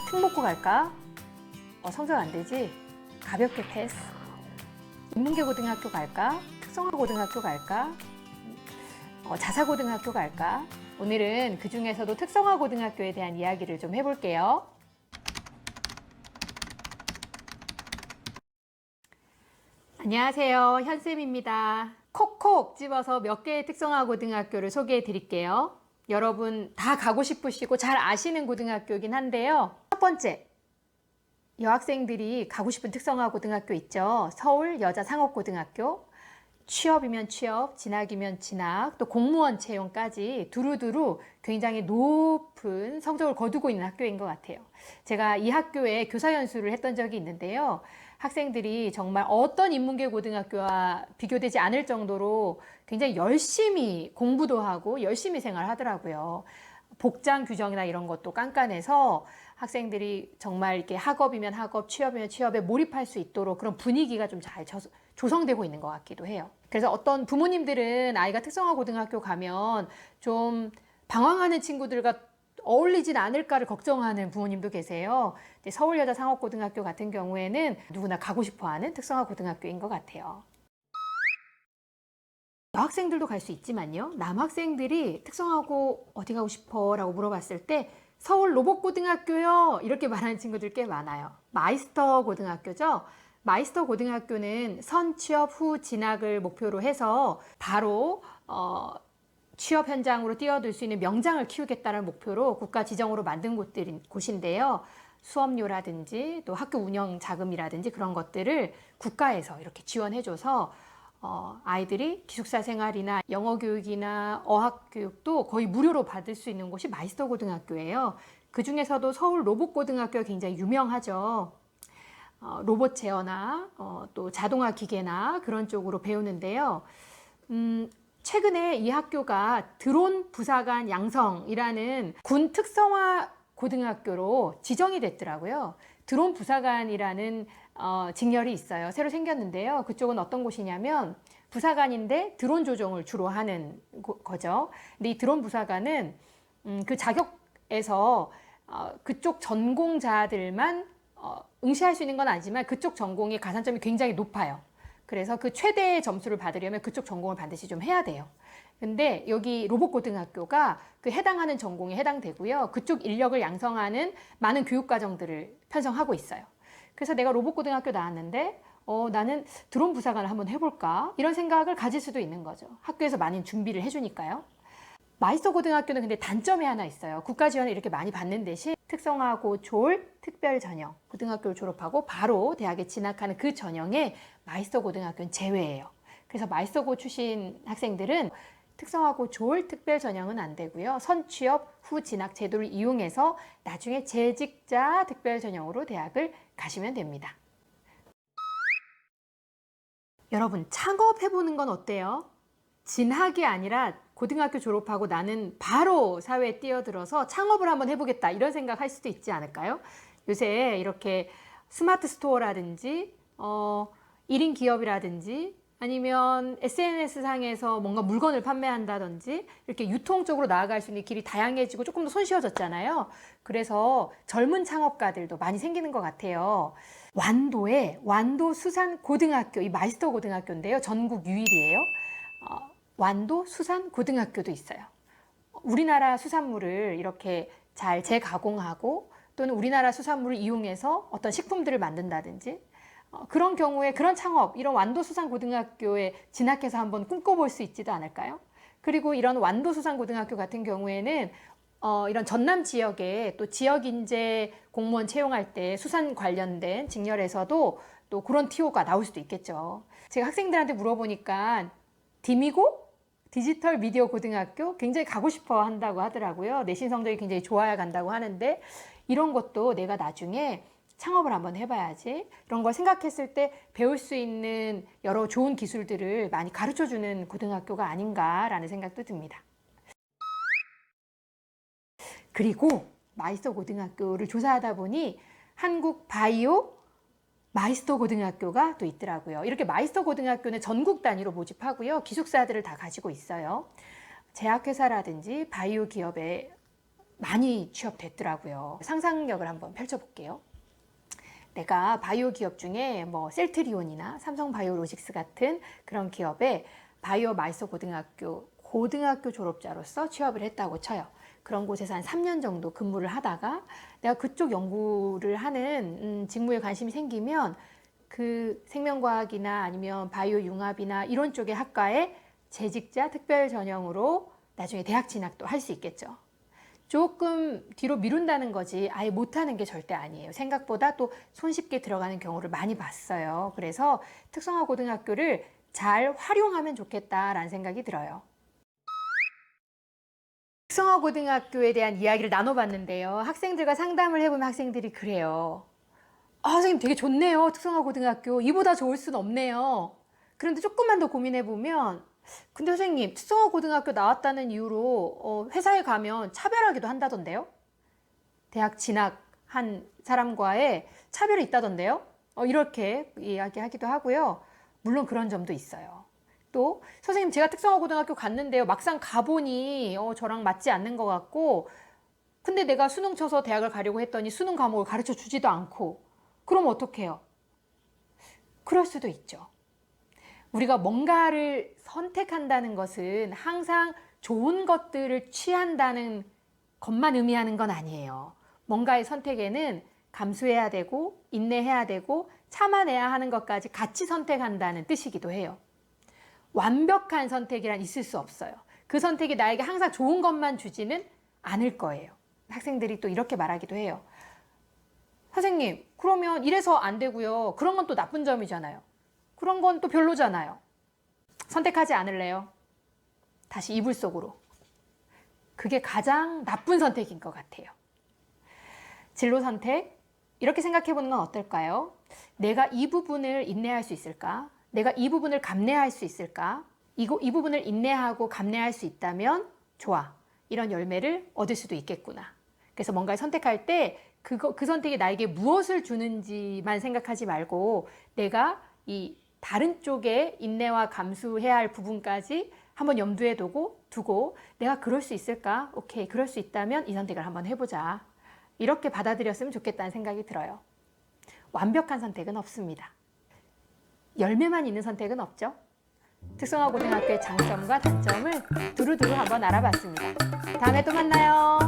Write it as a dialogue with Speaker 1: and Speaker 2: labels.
Speaker 1: 특목고 갈까? 성적 안 되지? 가볍게 패스. 인문계 고등학교 갈까? 특성화 고등학교 갈까? 자사고등학교 갈까? 오늘은 그 중에서도 특성화 고등학교에 대한 이야기를 좀 해볼게요. 안녕하세요. 현쌤입니다. 콕콕 집어서 몇 개의 특성화 고등학교를 소개해 드릴게요. 여러분 다 가고 싶으시고 잘 아시는 고등학교이긴 한데요. 첫 번째, 여학생들이 가고 싶은 특성화 고등학교 있죠. 서울 여자상업고등학교. 취업이면 취업, 진학이면 진학, 또 공무원 채용까지 두루두루 굉장히 높은 성적을 거두고 있는 학교인 것 같아요. 제가 이 학교에 교사 연수를 했던 적이 있는데요. 학생들이 정말 어떤 인문계 고등학교와 비교되지 않을 정도로 굉장히 열심히 공부도 하고 열심히 생활하더라고요. 복장 규정이나 이런 것도 깐깐해서 학생들이 정말 이렇게 학업이면 학업, 취업이면 취업에 몰입할 수 있도록 그런 분위기가 좀 잘 조성되고 있는 것 같기도 해요. 그래서 어떤 부모님들은 아이가 특성화 고등학교 가면 좀 방황하는 친구들과 어울리진 않을까를 걱정하는 부모님도 계세요. 근데 서울여자상업고등학교 같은 경우에는 누구나 가고 싶어하는 특성화 고등학교인 것 같아요. 여학생들도 갈 수 있지만요. 남학생들이 특성화고 어디 가고 싶어? 라고 물어봤을 때 서울 로봇고등학교요. 이렇게 말하는 친구들 꽤 많아요. 마이스터 고등학교죠. 마이스터 고등학교는 선 취업 후 진학을 목표로 해서 바로 취업 현장으로 뛰어들 수 있는 명장을 키우겠다는 목표로 국가 지정으로 만든 곳인데요. 수업료라든지 또 학교 운영 자금이라든지 그런 것들을 국가에서 이렇게 지원해줘서 아이들이 기숙사 생활이나 영어 교육이나 어학 교육도 거의 무료로 받을 수 있는 곳이 마이스터 고등학교예요. 그 중에서도 서울 로봇고등학교가 굉장히 유명하죠. 로봇 제어나 또 자동화 기계나 그런 쪽으로 배우는데요. 최근에 이 학교가 드론 부사관 양성이라는 군 특성화 고등학교로 지정이 됐더라고요. 드론 부사관이라는 직렬이 있어요. 새로 생겼는데요. 그쪽은 어떤 곳이냐면 부사관인데 드론 조종을 주로 하는 거죠. 근데 이 드론 부사관은 그 자격에서 그쪽 전공자들만 응시할 수 있는 건 아니지만 그쪽 전공의 가산점이 굉장히 높아요. 그래서 그 최대의 점수를 받으려면 그쪽 전공을 반드시 좀 해야 돼요. 근데 여기 로봇고등학교가 그 해당하는 전공에 해당되고요. 그쪽 인력을 양성하는 많은 교육과정들을 편성하고 있어요. 그래서 내가 로봇고등학교 나왔는데 나는 드론 부사관을 한번 해볼까? 이런 생각을 가질 수도 있는 거죠. 학교에서 많은 준비를 해주니까요. 마이스터 고등학교는 근데 단점이 하나 있어요. 국가 지원을 이렇게 많이 받는 대신 특성화고 졸 특별 전형 고등학교를 졸업하고 바로 대학에 진학하는 그 전형에 마이스터 고등학교는 제외예요. 그래서 마이스터고 출신 학생들은 특성화고 졸 특별 전형은 안 되고요. 선취업 후 진학 제도를 이용해서 나중에 재직자 특별 전형으로 대학을 가시면 됩니다. 여러분 창업해보는 건 어때요? 진학이 아니라 고등학교 졸업하고 나는 바로 사회에 뛰어들어서 창업을 한번 해보겠다 이런 생각 할 수도 있지 않을까요? 요새 이렇게 스마트 스토어라든지 1인 기업이라든지 아니면 SNS상에서 뭔가 물건을 판매한다든지 이렇게 유통 쪽으로 나아갈 수 있는 길이 다양해지고 조금 더 손쉬워졌잖아요. 그래서 젊은 창업가들도 많이 생기는 것 같아요. 완도에 완도수산고등학교, 이 마이스터 고등학교인데요. 전국 유일이에요. 완도 수산고등학교도 있어요. 우리나라 수산물을 이렇게 잘 재가공하고 또는 우리나라 수산물을 이용해서 어떤 식품들을 만든다든지 그런 경우에 그런 창업, 이런 완도수산고등학교에 진학해서 한번 꿈꿔볼 수 있지도 않을까요? 그리고 이런 완도수산고등학교 같은 경우에는 이런 전남 지역에 또 지역인재 공무원 채용할 때 수산 관련된 직렬에서도 또 그런 TO가 나올 수도 있겠죠. 제가 학생들한테 물어보니까 디미고? 디지털 미디어 고등학교 굉장히 가고 싶어 한다고 하더라고요. 내신 성적이 굉장히 좋아야 간다고 하는데 이런 것도 내가 나중에 창업을 한번 해봐야지 이런 걸 생각했을 때 배울 수 있는 여러 좋은 기술들을 많이 가르쳐주는 고등학교가 아닌가라는 생각도 듭니다. 그리고 마이스터 고등학교를 조사하다 보니 한국 바이오 마이스터 고등학교가 또 있더라고요. 이렇게 마이스터 고등학교는 전국 단위로 모집하고요. 기숙사들을 다 가지고 있어요. 제약회사라든지 바이오 기업에 많이 취업됐더라고요. 상상력을 한번 펼쳐볼게요. 내가 바이오 기업 중에 뭐 셀트리온이나 삼성 바이오로직스 같은 그런 기업에 바이오 마이스터 고등학교 졸업자로서 취업을 했다고 쳐요. 그런 곳에서 한 3년 정도 근무를 하다가 내가 그쪽 연구를 하는 직무에 관심이 생기면 그 생명과학이나 아니면 바이오 융합이나 이런 쪽의 학과에 재직자 특별 전형으로 나중에 대학 진학도 할 수 있겠죠. 조금 뒤로 미룬다는 거지 아예 못하는 게 절대 아니에요. 생각보다 또 손쉽게 들어가는 경우를 많이 봤어요. 그래서 특성화 고등학교를 잘 활용하면 좋겠다라는 생각이 들어요. 특성화 고등학교에 대한 이야기를 나눠봤는데요. 학생들과 상담을 해보면 학생들이 그래요. 선생님 되게 좋네요. 특성화 고등학교. 이보다 좋을 순 없네요. 그런데 조금만 더 고민해보면 근데 선생님 특성화 고등학교 나왔다는 이유로 회사에 가면 차별하기도 한다던데요? 대학 진학한 사람과의 차별이 있다던데요? 이렇게 이야기하기도 하고요. 물론 그런 점도 있어요. 또 선생님 제가 특성화 고등학교 갔는데요. 막상 가보니 저랑 맞지 않는 것 같고 근데 내가 수능 쳐서 대학을 가려고 했더니 수능 과목을 가르쳐 주지도 않고 그럼 어떡해요? 그럴 수도 있죠. 우리가 뭔가를 선택한다는 것은 항상 좋은 것들을 취한다는 것만 의미하는 건 아니에요. 뭔가의 선택에는 감수해야 되고 인내해야 되고 참아내야 하는 것까지 같이 선택한다는 뜻이기도 해요. 완벽한 선택이란 있을 수 없어요. 그 선택이 나에게 항상 좋은 것만 주지는 않을 거예요. 학생들이 또 이렇게 말하기도 해요. 선생님, 그러면 이래서 안 되고요. 그런 건 또 나쁜 점이잖아요. 그런 건 또 별로잖아요. 선택하지 않을래요? 다시 이불 속으로. 그게 가장 나쁜 선택인 것 같아요. 진로 선택, 이렇게 생각해 보는 건 어떨까요? 내가 이 부분을 인내할 수 있을까? 내가 이 부분을 감내할 수 있을까? 이 부분을 인내하고 감내할 수 있다면 좋아. 이런 열매를 얻을 수도 있겠구나. 그래서 뭔가를 선택할 때 그 선택이 나에게 무엇을 주는지만 생각하지 말고 내가 이 다른 쪽에 인내와 감수해야 할 부분까지 한번 염두에 두고 내가 그럴 수 있을까? 오케이, 그럴 수 있다면 이 선택을 한번 해보자. 이렇게 받아들였으면 좋겠다는 생각이 들어요. 완벽한 선택은 없습니다. 열매만 있는 선택은 없죠. 특성화 고등학교의 장점과 단점을 두루두루 한번 알아봤습니다. 다음에 또 만나요.